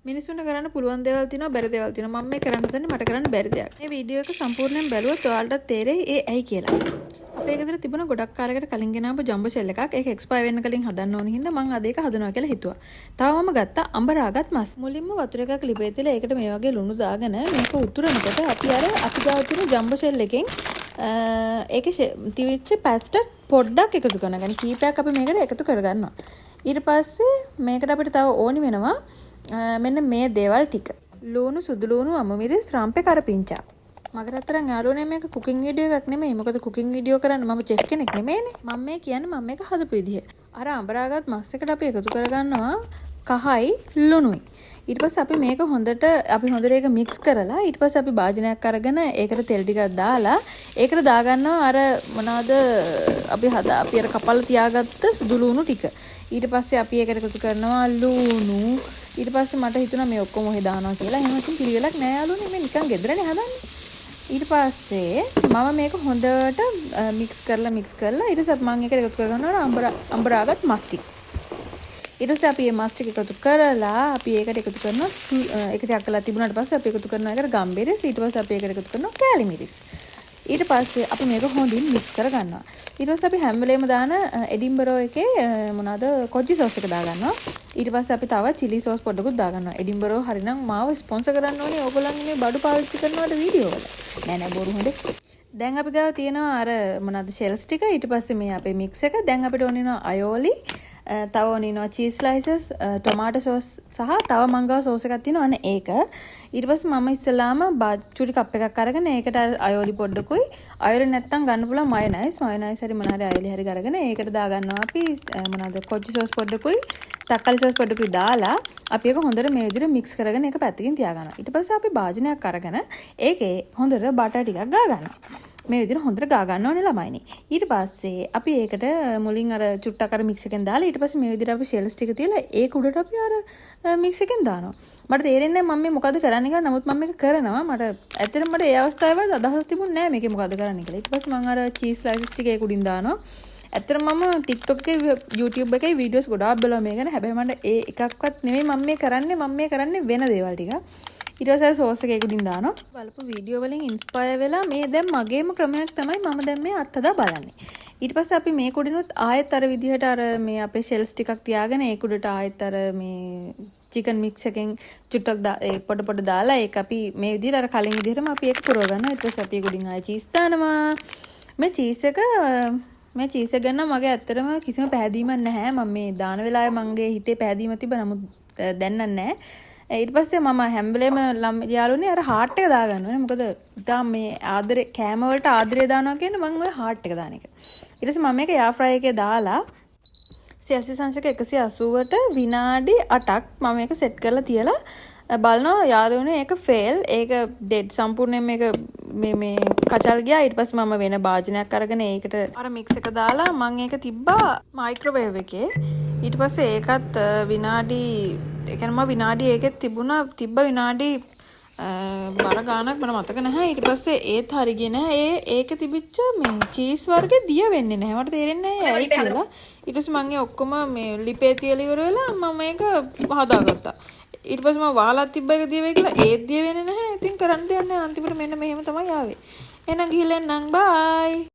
මිනිස්සුන්ට කරන්න පුළුවන් දේවල් තියෙනවා බැරි දේවල් තියෙනවා. මම මේ කරන්න හදන්නේ මට කරන්න බැරි දෙයක්. මේ වීඩියෝ එක සම්පූර්ණයෙන් බැලුවොත් ඔයාලට තේරෙයි ඒ ඇයි කියලා. අපේ ගෙදර තිබුණ ගොඩක් කාලයකට කලින් ගෙනාපු ජම්බෝ ෂෙල් එකක්. ඒක එක්ස්පයර් වෙන්න කලින් හදන්න ඕන හින්දා මම අද ඒක හදනවා කියලා හිතුවා. තව මම ගත්තා අඹරාගත් මස්. මුලින්ම වතුර එකක් ලිපේ තියලා ඒකට මේ වගේ ලුණු දාගෙන මේක උතුරනකොට අපි අපි ගාව තියෙන ජම්බෝ ෂෙල් එකෙන් ඒකේ තිවිච්ච පැස්ට් පොඩ්ඩක් එකතු කරනවා. කීපයක් අපි මේකට එකතු කරගන්නවා. ඊට පස්සේ මේකට අපිට තව ඕනි වෙනවා මෙන්න මේ දේවල් ටික. ලුණු, සුදු ලුණු, අමුමිරිස්, රම්පේ, කරපිංචා. මගේ අතරන් යාළුවනේ මේක කුකින් වීඩියෝ එකක් නෙමෙයි. මොකද කුකින් වීඩියෝ කරන්න මම චෙෆ් කෙනෙක් නෙමෙයිනේ. මම මේ කියන්නේ මම මේක හදපු විදිහ. අර අඹරාගත් මස් එකට අපි එකතු කරගන්නවා කහයි ලුණුයි. ඊට පස්සේ අපි මේක හොඳට ඒක මික්ස් කරලා ඊට පස්සේ අපි භාජනයක් අරගෙන ඒකට තෙල් ටිකක් දාලා ඒකට දාගන්නවා අර මොනවාද අපි අර කපලා තියාගත්ත සුදු ලුණු ටික. ඊට පස්සේ අපි ඒකට එකතු කරනවා ලුණු. ඊට පස්සේ මට හිතුණා මේ ඔක්කොම ඔහෙ දානවා කියලා. එහෙම ඉතින් පිළිවෙලක් නෑ යාළුවනේ. මේ නිකන් ගෙදරනේ හදන්නේ. ඊට පස්සේ මම මේක හොඳට මික්ස් කරලා ඊට පස්සේ මම ඒකට එකතු කරගන්නවා අඹරාගත් මස් ටික. ඊට පස්සේ අපි මේ මස් ටික එකතු කරලා අපි ඒකට එකතු කරනවා ඒකට අක්කලා තිබුණාට පස්සේ අපි එකතු කරනවා ඒකට ගම්බිරිස්. ඊට පස්සේ අපි ඒකට එකතු කරනවා කෑලි මිරිස්. ඊට පස්සේ අපි මේක හොඳින් මික්ස් කරගන්නවා. ඊට පස්සේ අපි හැම වෙලේම දාන එඩින්බරෝ එකේ මොනවාද කොච්චි සෝස් එක දාගන්නවා. ඊට පස්සේ අපි තව chili sauce පොඩ්ඩකුත් දාගන්නවා. එඩින්බරෝ හරිනම් මාව ස්පොන්සර් කරන්න ඕනේ. ඕගොල්ලන්ගේ මේ බඩු පාවිච්චි කරනවට වීඩියෝ වල. නෑ බොරු හොඳේ. දැන් අපි ගාව තියෙනවා අර මොනවාද ෂෙල්ස් ටික. ඊට පස්සේ මේ අපේ මික්ස් එක. දැන් අපිට ඕන වෙනවා අයෝලි. තව ඕන වෙනවා චීස් ස්ලයිසස්, ටොමාටෝ සෝස් සහ තව මංගව සෝස් එකක් තියෙනවා. අන්න ඒක. ඊට පස්සේ මම ඉස්සලාම චුටි කප් එකක් අරගෙන ඒකට අයෝලි පොඩ්ඩකුයි අයෝලි නැත්තම් ගන්න පුළුවන් මයොනයිස් හරි මොන හරි අයෝලි හරි අරගෙන ඒකට දාගන්නවා අපි මොනවාද කොච්චි සෝස් පොඩ්ඩකුයි තක්කාලි සෝස් පොඩ්ඩකුයි දාලා අපි ඒක හොඳට මේ විදිහට මික්ස් කරගෙන ඒක පැත්තකින් තියාගන්නවා. ඊට පස්සේ අපි භාජනයක් අරගෙන ඒකේ හොඳට බටර් ටිකක් ගා ගන්නවා. මේ විදිහට හොඳට ගා ගන්න ඕනේ ළමයිනේ. ඊට පස්සේ අපි ඒකට මුලින් අර චුට්ටක් අර මික්ස් එකෙන් දාලා ඊට පස්සේ මේ විදිහට අපි ෂෙල්ස් ටික තියලා ඒක උඩට අපි අර මික්ස් එකෙන් දානවා. මට තේරෙන්නේ නැහැ මම මේ මොකද කරන්නේ කියලා. නමුත් මම මේක කරනවා. ඇත්තටම මට ඒ අවස්ථාවේ අදහස් තිබුණේ නැහැ මේකේ මොකද කරන්නේ කියලා. ඊට පස්සේ මම අර චීස් ස්ලයිසස් ටික ඒක උඩින් දානවා. ඇත්තටම මම TikTok එකේ YouTube එකේ වීඩියෝස් ගොඩාක් බලනවා මේ ගැන. හැබැයි මට ඒ එකක්වත් නෙමෙයි මම මේ කරන්නේ වෙන දේවල් ටික. ඊට පස්සේ සෝස් එක ඒකකින් දානවා. බලපු වීඩියෝ වලින් ඉන්ස්පයර් වෙලා මේ දැන් මගේම ක්‍රමයක් තමයි මම දැන් මේ අත්හදා බලන්නේ. ඊට පස්සේ අපි මේ කුඩිනුත් ආයෙත් අර විදිහට අර මේ අපේ ෂෙල්ස් ටිකක් තියාගෙන ඒ කුඩට ආයෙත් අර මේ චිකන් මික්ස් එකෙන් චුට්ටක් පොඩ දාලා ඒක අපි මේ විදිහට අර කලින් විදිහටම අපි ඒක පුරව ගන්නවා. ඊට පස්සේ අපි කුඩින් ආයෙ චීස් දානවා. මේ චීස් එක ගන්න මගේ ඇත්තටම කිසිම පැහැදීමක් නැහැ. මම මේ දාන වෙලාවේ මගේ හිතේ පැහැදීම තිබ්බා. නමුත් දැන් නැහැ. ඊට පස්සේ මම හැම වෙලේම යාළුවනේ අර හાર્ට් එක දාගන්නවා. මොකද ඉතින් මේ ආදරේ කෑම වලට ආදරේ දානවා කියන්නේ මම ඔය හાર્ට් එක දාන එක. ඊට පස්සේ මම මේක එයාර් ෆ්‍රයි එකේ දාලා සෙල්සියස් අංශක 180ට විනාඩි 8ක් මම මේක සෙට් කරලා තියලා බලනවා යාළුවනේ ඒක ෆේල්. ඒක ඩෙඩ් සම්පූර්ණයෙන් මේක මේ කචල් ගියා. ඊට පස්සේ මම වෙන භාජනයක් අරගෙන ඒකට අර මික්ස් එක දාලා මම ඒක තිබ්බා මයික්‍රෝවේව් එකේ. ඊට පස්සේ ඒකත් විනාඩි ඒකෙත් තිබ්බ විනාඩි බර ගානක් මට මතක නැහැ. ඊට පස්සේ ඒත් හරියගෙන ඒක තිබිච්ච මේ චීස් වර්ගේ දිය වෙන්නේ නැහැ. මට තේරෙන්නේ නැහැ ඇයි කියලා. ඊට පස්සේ මම ඔක්කොම මේ ලිපේ තියලා ඉවර වෙලා මම මේක හදාගත්තා. ඊට පස්සේ මම වාලක් තිබ්බ එක දිය වෙයි කියලා ඒත් දිය වෙන්නේ නැහැ. ඉතින් කරන්න දෙයක් නැහැ. අන්තිමට මෙන්න මෙහෙම තමයි ආවේ. එහෙනම් ගිහලා එන්නම් බයි.